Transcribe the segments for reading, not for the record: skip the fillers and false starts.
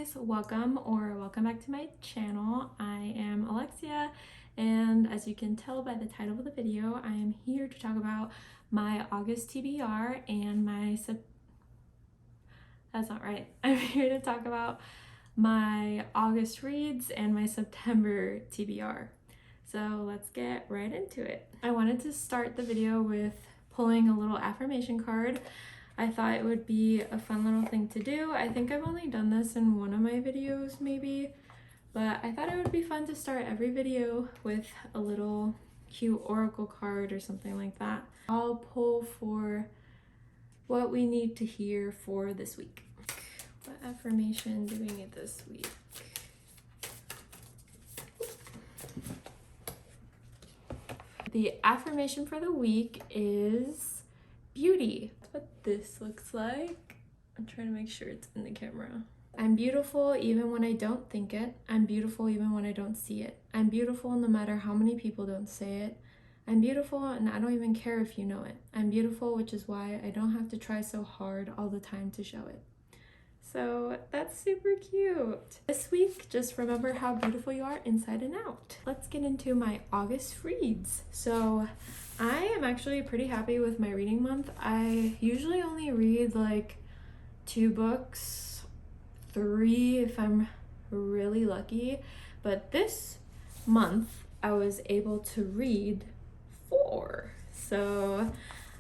guys, welcome back to my channel. I am Alexia, and as you can tell by the title of the video, I am here to talk about my August TBR and my that's not right. I'm here to talk about my August reads and my September TBR. So let's get right into it. I wanted to start the video with pulling a little affirmation card. I thought it would be a fun little thing to do. I think I've only done this in one of my videos maybe, but I thought it would be fun to start every video with a little cute oracle card or something like that. I'll pull for what we need to hear for this week. What affirmation do we need this week? The affirmation for the week is beauty. That's what this looks like. I'm trying to make sure it's in the camera. I'm beautiful even when I don't think it. I'm beautiful even when I don't see it. I'm beautiful no matter how many people don't say it. I'm beautiful and I don't even care if you know it. I'm beautiful, which is why I don't have to try so hard all the time to show it. So that's super cute. This week, just remember how beautiful you are inside and out. Let's get into my August reads. So I am actually pretty happy with my reading month. I usually only read like 2 books, 3 if I'm really lucky. But this month I was able to read 4. So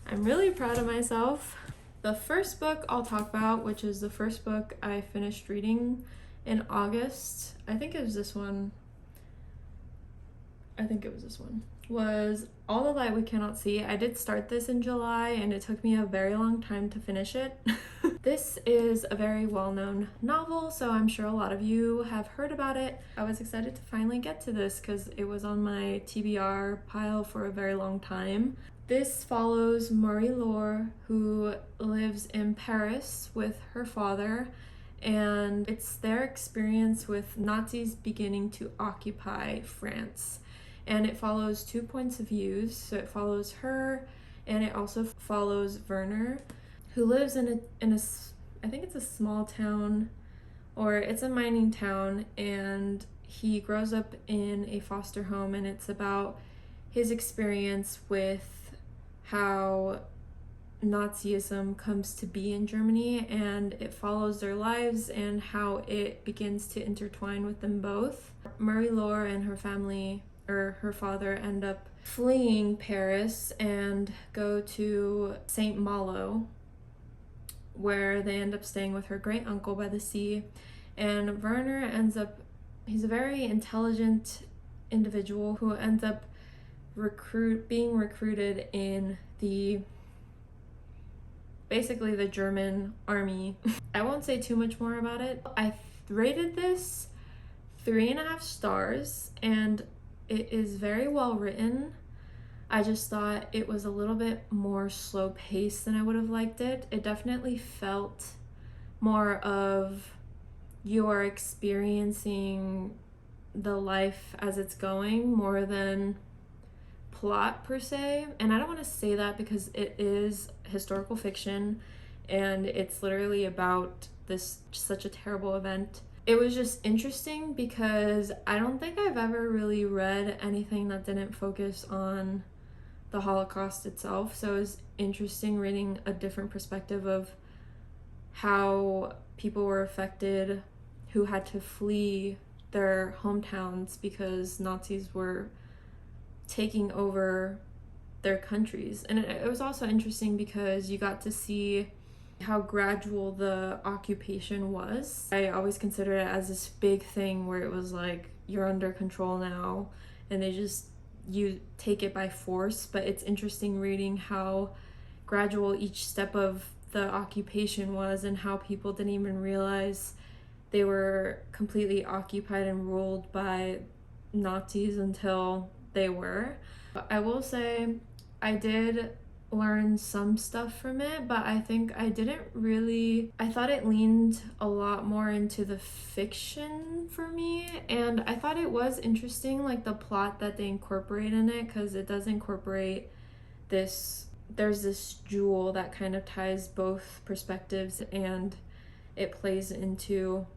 I'm really proud of myself. The first book I'll talk about, which is the first book I finished reading in August, I think it was this one, was All the Light We Cannot See. I did start this in July and it took me a very long time to finish it. This is a very well-known novel, so I'm sure a lot of you have heard about it. I was excited to finally get to this because it was on my TBR pile for a very long time. This follows Marie-Laure, who lives in Paris with her father, and it's their experience with Nazis beginning to occupy France. And it follows 2 points of view, so it follows her, and it also follows Werner, who lives in a I think it's a small town, or it's a mining town, and he grows up in a foster home, and it's about his experience with how Nazism comes to be in Germany, and it follows their lives and how it begins to intertwine with them both. Marie-Laure and her family, or her father, end up fleeing Paris and go to Saint Malo, where they end up staying with her great uncle by the sea. And Werner he's a very intelligent individual who ends up being recruited in basically the German army. I won't say too much more about it. I rated this 3.5 stars, and it is very well written. I just thought it was a little bit more slow paced than I would have liked it. It definitely felt more of you are experiencing the life as it's going more than plot per se. And I don't want to say that because it is historical fiction and it's literally about such a terrible event. It was just interesting because I don't think I've ever really read anything that didn't focus on the Holocaust itself. So it was interesting reading a different perspective of how people were affected who had to flee their hometowns because Nazis were taking over their countries. And it was also interesting because you got to see how gradual the occupation was. I always consider it as this big thing where it was like you're under control now and you take it by force. But it's interesting reading how gradual each step of the occupation was and how people didn't even realize they were completely occupied and ruled by Nazis until they were. I will say I did learn some stuff from it, but I think I thought it leaned a lot more into the fiction for me, and I thought it was interesting, like the plot that they incorporate in it, because it does incorporate there's this jewel that kind of ties both perspectives, and it plays into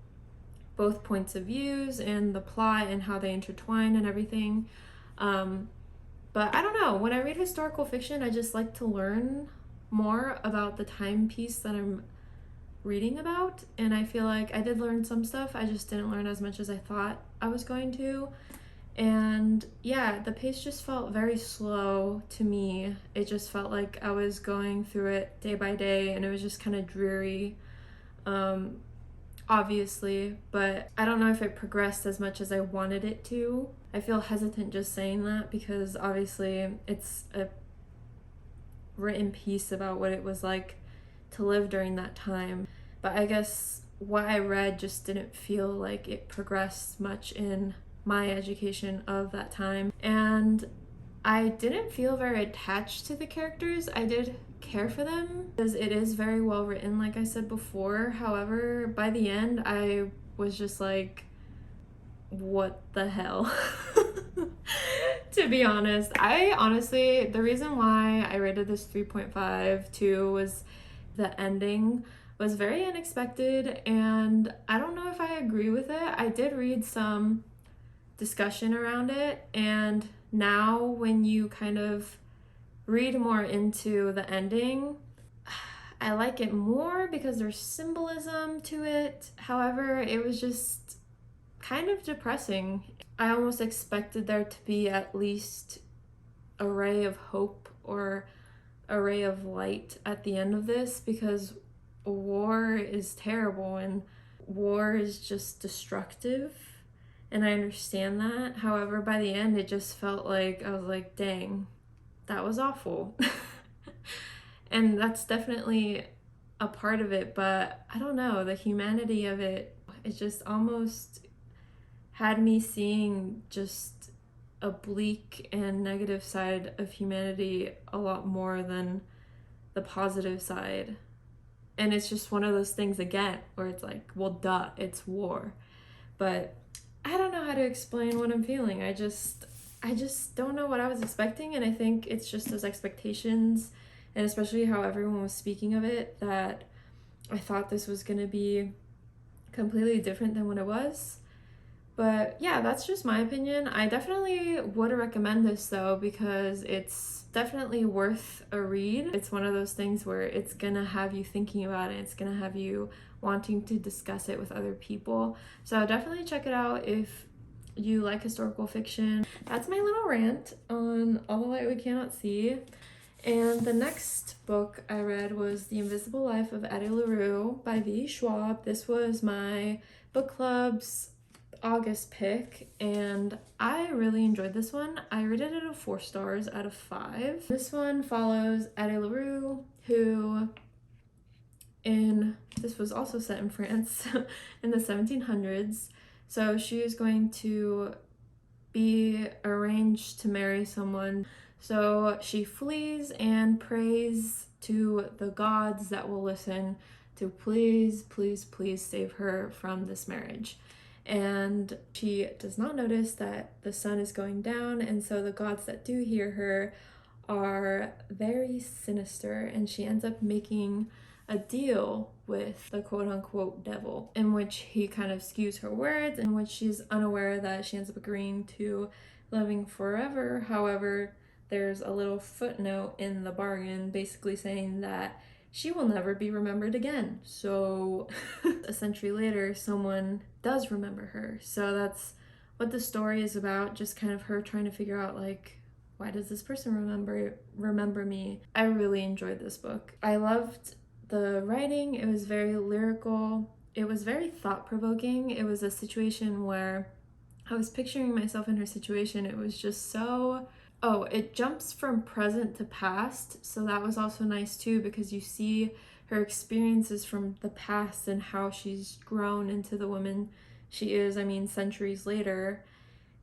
both points of views and the plot and how they intertwine and everything. But I don't know, when I read historical fiction, I just like to learn more about the timepiece that I'm reading about, and I feel like I did learn some stuff. I just didn't learn as much as I thought I was going to. And yeah, the pace just felt very slow to me. It just felt like I was going through it day by day, and it was just kind of dreary, obviously, but I don't know if it progressed as much as I wanted it to. I feel hesitant just saying that because obviously it's a written piece about what it was like to live during that time. But I guess what I read just didn't feel like it progressed much in my education of that time. And I didn't feel very attached to the characters. I did care for them because it is very well written, like I said before. However, by the end, I was just like, what the hell? To be honest, the reason why I rated this 3.5 too was the ending was very unexpected, and I don't know if I agree with it. I did read some discussion around it, and now when you kind of read more into the ending, I like it more because there's symbolism to it. However, it was just kind of depressing. I almost expected there to be at least a ray of hope or a ray of light at the end of this, because war is terrible and war is just destructive, and I understand that. However, by the end it just felt like I was like, dang, that was awful. And that's definitely a part of it, but I don't know, the humanity of it just almost had me seeing just a bleak and negative side of humanity a lot more than the positive side. And it's just one of those things again where it's like, well, duh, it's war. But I don't know how to explain what I'm feeling. I just don't know what I was expecting, and I think it's just those expectations, and especially how everyone was speaking of it, that I thought this was going to be completely different than what it was. But yeah, that's just my opinion. I definitely would recommend this though, because it's definitely worth a read. It's one of those things where it's gonna have you thinking about it. It's gonna have you wanting to discuss it with other people. So definitely check it out if you like historical fiction. That's my little rant on All the Light We Cannot See. And the next book I read was The Invisible Life of Addie LaRue by V. Schwab. This was my book club's August pick, and I really enjoyed this one. I rated it a 4 stars out of 5. This one follows Addie LaRue, who this was also set in France in the 1700s. So she is going to be arranged to marry someone. So she flees and prays to the gods that will listen to please, please, please save her from this marriage. And she does not notice that the sun is going down, and so the gods that do hear her are very sinister, and she ends up making a deal with the quote-unquote devil, in which he kind of skews her words, in which she's unaware that she ends up agreeing to living forever. However, there's a little footnote in the bargain basically saying that she will never be remembered again. So a century later, someone does remember her. So that's what the story is about, just kind of her trying to figure out, like, why does this person remember me? I really enjoyed this book. I loved the writing. It was very lyrical. It was very thought-provoking. It was a situation where I was picturing myself in her situation. It was just so... Oh, it jumps from present to past, so that was also nice too, because you see her experiences from the past and how she's grown into the woman she is, I mean, centuries later.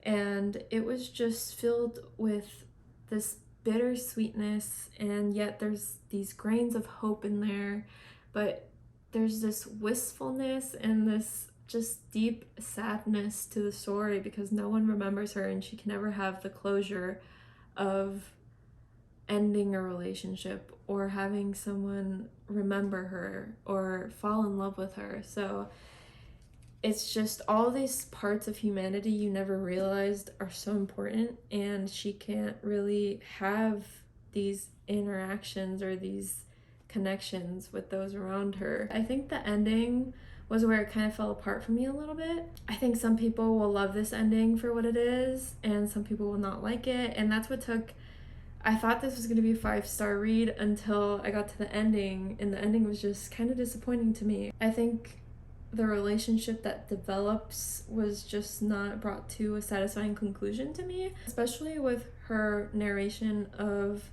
And it was just filled with this bittersweetness, and yet there's these grains of hope in there, but there's this wistfulness and this just deep sadness to the story because no one remembers her, and she can never have the closure of ending a relationship or having someone remember her or fall in love with her. So it's just all these parts of humanity you never realized are so important, and she can't really have these interactions or these connections with those around her. I think the ending was where it kind of fell apart for me a little bit. I think some people will love this ending for what it is, and some people will not like it, and that's what took. I thought this was going to be a 5-star read until I got to the ending, and the ending was just kind of disappointing to me. I think the relationship that develops was just not brought to a satisfying conclusion to me, especially with her narration of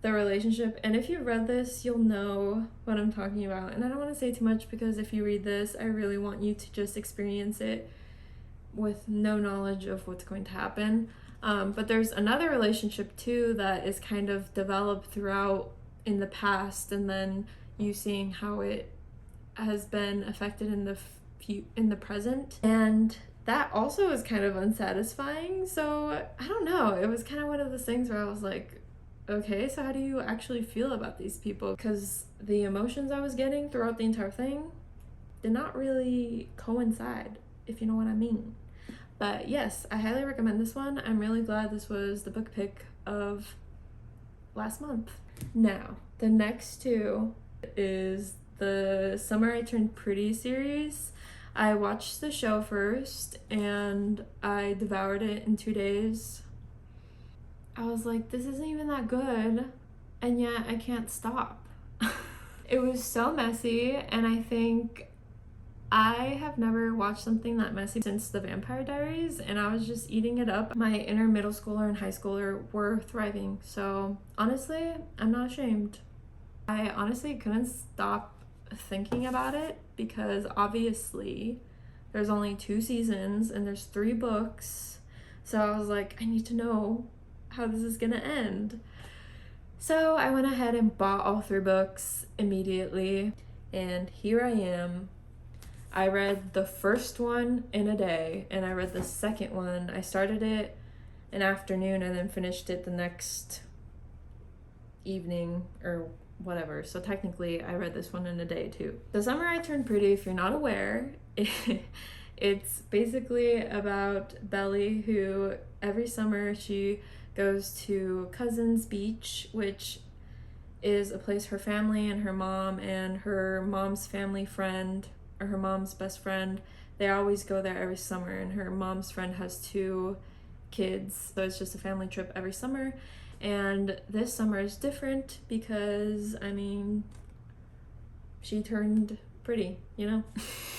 the relationship. And if you read this, you'll know what I'm talking about. And I don't want to say too much because if you read this, I really want you to just experience it with no knowledge of what's going to happen. But there's another relationship too that is kind of developed throughout in the past, and then you seeing how it has been affected in the present, and that also is kind of unsatisfying. So I don't know, it was kind of one of those things where I was like, okay, so how do you actually feel about these people? Because the emotions I was getting throughout the entire thing did not really coincide, if you know what I mean. But yes, I highly recommend this one. I'm really glad this was the book pick of last month. Now, the next two is the Summer I Turned Pretty series. I watched the show first and I devoured it in 2 days. I was like, this isn't even that good, and yet I can't stop. It was so messy, and I think I have never watched something that messy since The Vampire Diaries, and I was just eating it up. My inner middle schooler and high schooler were thriving, so honestly, I'm not ashamed. I honestly couldn't stop thinking about it because obviously there's only 2 seasons and there's 3 books, so I was like, I need to know how this is gonna end. So I went ahead and bought all 3 books immediately, and here I am. I read the first one in a day, and I read the second one. I started it an afternoon and then finished it the next evening or whatever. So technically I read this one in a day too. The Summer I Turned Pretty, if you're not aware, it's basically about Belly, who every summer she goes to Cousins Beach, which is a place her family and her mom's family friend, or her mom's best friend, they always go there every summer, and her mom's friend has 2 kids, so it's just a family trip every summer. And this summer is different because, I mean, she turned pretty, you know?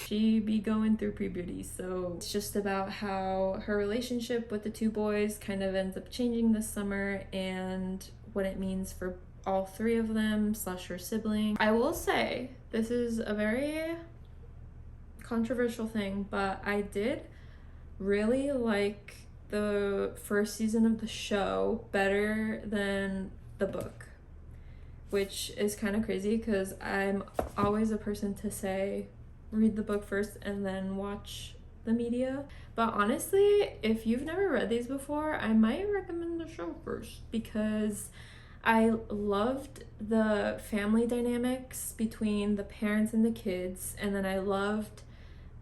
She be going through puberty, so it's just about how her relationship with the 2 boys kind of ends up changing this summer and what it means for all 3 of them / her sibling. I will say, this is a very controversial thing, but I did really like the first season of the show better than the book, which is kind of crazy because I'm always a person to say read the book first and then watch the media. But honestly, if you've never read these before, I might recommend the show first because I loved the family dynamics between the parents and the kids, and then I loved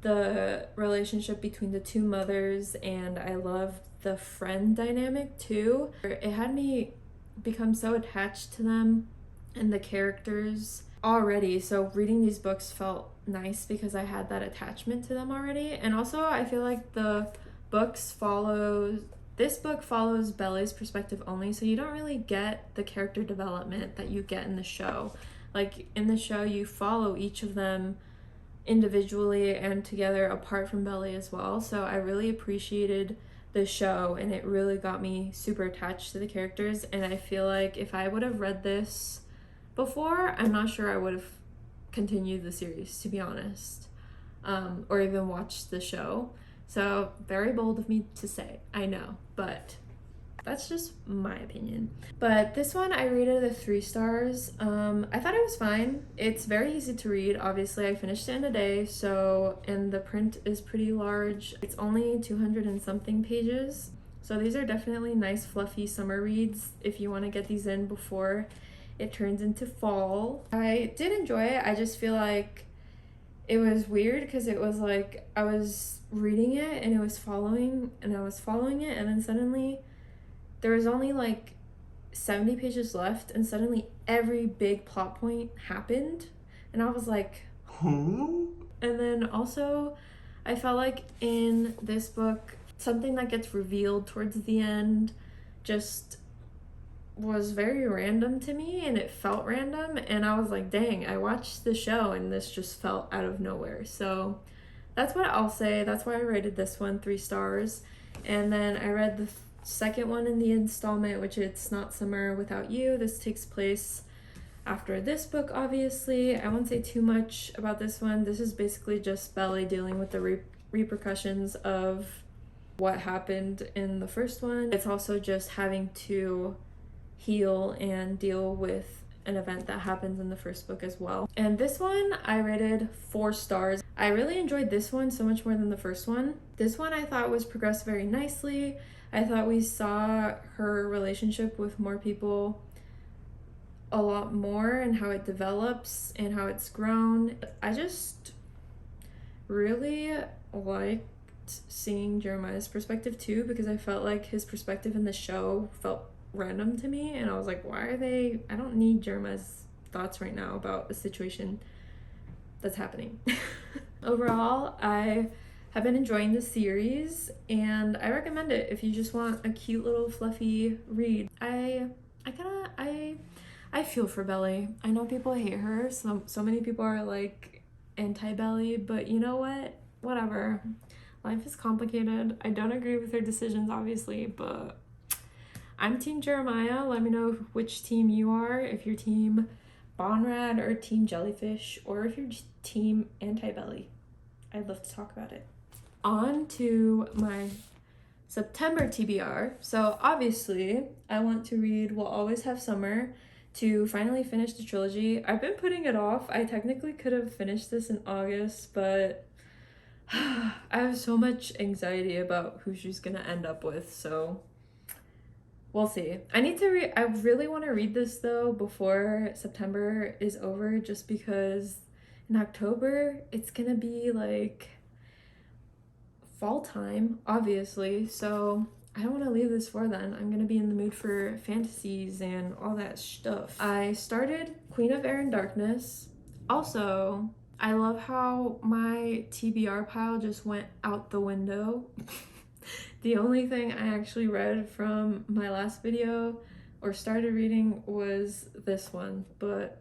the relationship between the 2 mothers, and I loved the friend dynamic too. It had me become so attached to them and the characters already, so reading these books felt nice because I had that attachment to them already. And also I feel like this book follows Belly's perspective only, so you don't really get the character development that you get in the show. Like in the show you follow each of them individually and together apart from Belly as well. So I really appreciated the show, and it really got me super attached to the characters. And I feel like if I would have read this before, I'm not sure I would have continued the series, to be honest, or even watched the show. So very bold of me to say, I know, but that's just my opinion. But this one I rated a 3 stars. I thought it was fine. It's very easy to read. Obviously, I finished it in a day, and the print is pretty large. It's only 200 and something pages. So these are definitely nice, fluffy summer reads if you want to get these in before it turns into fall. I did enjoy it. I just feel like it was weird because it was like I was reading it and it was following and I was following it, and then suddenly there was only like 70 pages left, and suddenly every big plot point happened, and I was like, huh? And then also I felt like in this book something that gets revealed towards the end just was very random to me, and it felt random, and I was like, dang, I watched the show and this just felt out of nowhere. So that's what I'll say. That's why I rated this one 3 stars. And then I read the second one in the installment, which It's Not Summer Without You. This takes place after this book, obviously. I won't say too much about this one. This is basically just Belly dealing with the repercussions of what happened in the first one. It's also just having to heal and deal with an event that happens in the first book as well. And this one I rated 4 stars. I really enjoyed this one so much more than the first one. This one I thought was progressed very nicely. I thought we saw her relationship with more people a lot more, and how it develops and how it's grown. I just really liked seeing Jeremiah's perspective too, because I felt like his perspective in the show felt random to me, and I was like, why are they, I don't need Jeremiah's thoughts right now about a situation that's happening. Overall, I have been enjoying the series, and I recommend it if you just want a cute little fluffy read. I feel for Belly. I know people hate her, so many people are like Antibelly, but you know what? Whatever. Life is complicated. I don't agree with her decisions, obviously, but I'm Team Jeremiah. Let me know which team you are, if you're Team Bonrad or Team Jellyfish, or if you're Team Antibelly. I'd love to talk about it. On to my September TBR. So obviously, I want to read We'll Always Have Summer to finally finish the trilogy. I've been putting it off. I technically could have finished this in August, but I have so much anxiety about who she's gonna end up with, so we'll see. I really want to read this though before September is over, just because in October it's gonna be like fall time, obviously, so I don't want to leave this for then. I'm gonna be in the mood for fantasies and all that stuff. I started Queen of Air and Darkness. Also, I love how my TBR pile just went out the window. The only thing I actually read from my last video or started reading was this one, but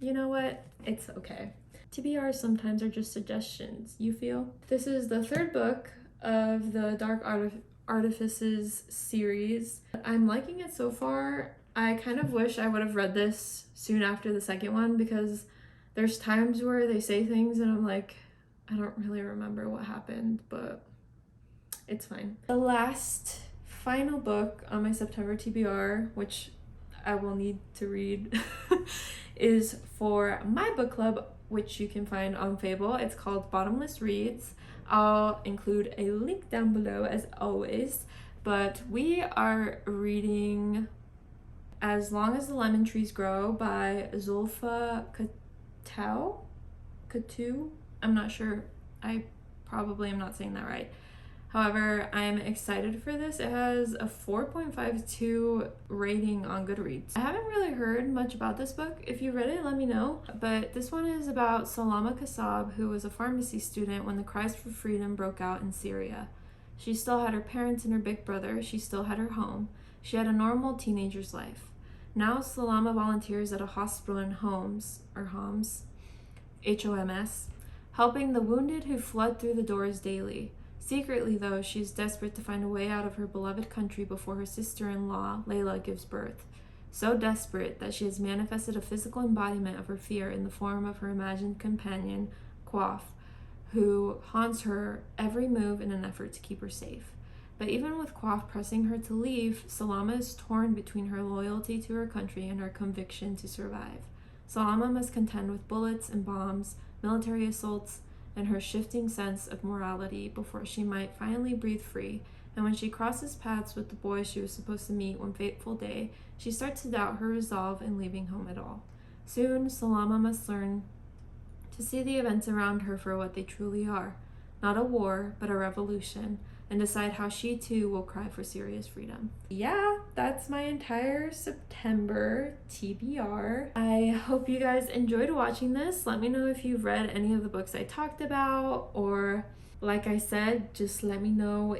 you know what? It's okay. TBRs sometimes are just suggestions, you feel? This is the 3rd book of the Dark Artifices series. I'm liking it so far. I kind of wish I would have read this soon after the second one, because there's times where they say things and I'm like, I don't really remember what happened, but it's fine. The last final book on my September TBR, which I will need to read, is for my book club, which you can find on Fable. It's called Bottomless Reads. I'll include a link down below as always, but we are reading As Long as the Lemon Trees Grow by Zulfa Katu? I'm not sure. I probably am not saying that right. However, I'm excited for this. It has a 4.52 rating on Goodreads. I haven't really heard much about this book. If you read it, let me know. But this one is about Salama Kassab, who was a pharmacy student when the cries for freedom broke out in Syria. She still had her parents and her big brother. She still had her home. She had a normal teenager's life. Now Salama volunteers at a hospital in Homs, H-O-M-S, helping the wounded who flood through the doors daily. Secretly, though, she is desperate to find a way out of her beloved country before her sister-in-law, Layla, gives birth. So desperate that she has manifested a physical embodiment of her fear in the form of her imagined companion, Quaff, who haunts her every move in an effort to keep her safe. But even with Quaff pressing her to leave, Salama is torn between her loyalty to her country and her conviction to survive. Salama must contend with bullets and bombs, military assaults, and her shifting sense of morality before she might finally breathe free. And when she crosses paths with the boy she was supposed to meet one fateful day, she starts to doubt her resolve in leaving home at all. Soon, Salama must learn to see the events around her for what they truly are, not a war, but a revolution, and decide how she too will cry for serious freedom. Yeah, that's my entire September TBR. I hope you guys enjoyed watching this. Let me know if you've read any of the books I talked about, or like I said, just let me know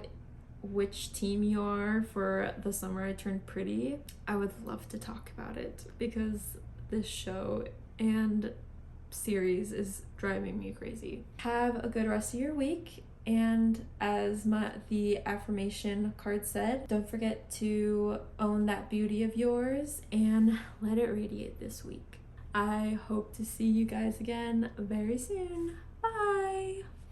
which team you are for The Summer I Turned Pretty. I would love to talk about it because this show and series is driving me crazy. Have a good rest of your week, and as the affirmation card said, don't forget to own that beauty of yours and let it radiate this week. I hope to see you guys again very soon.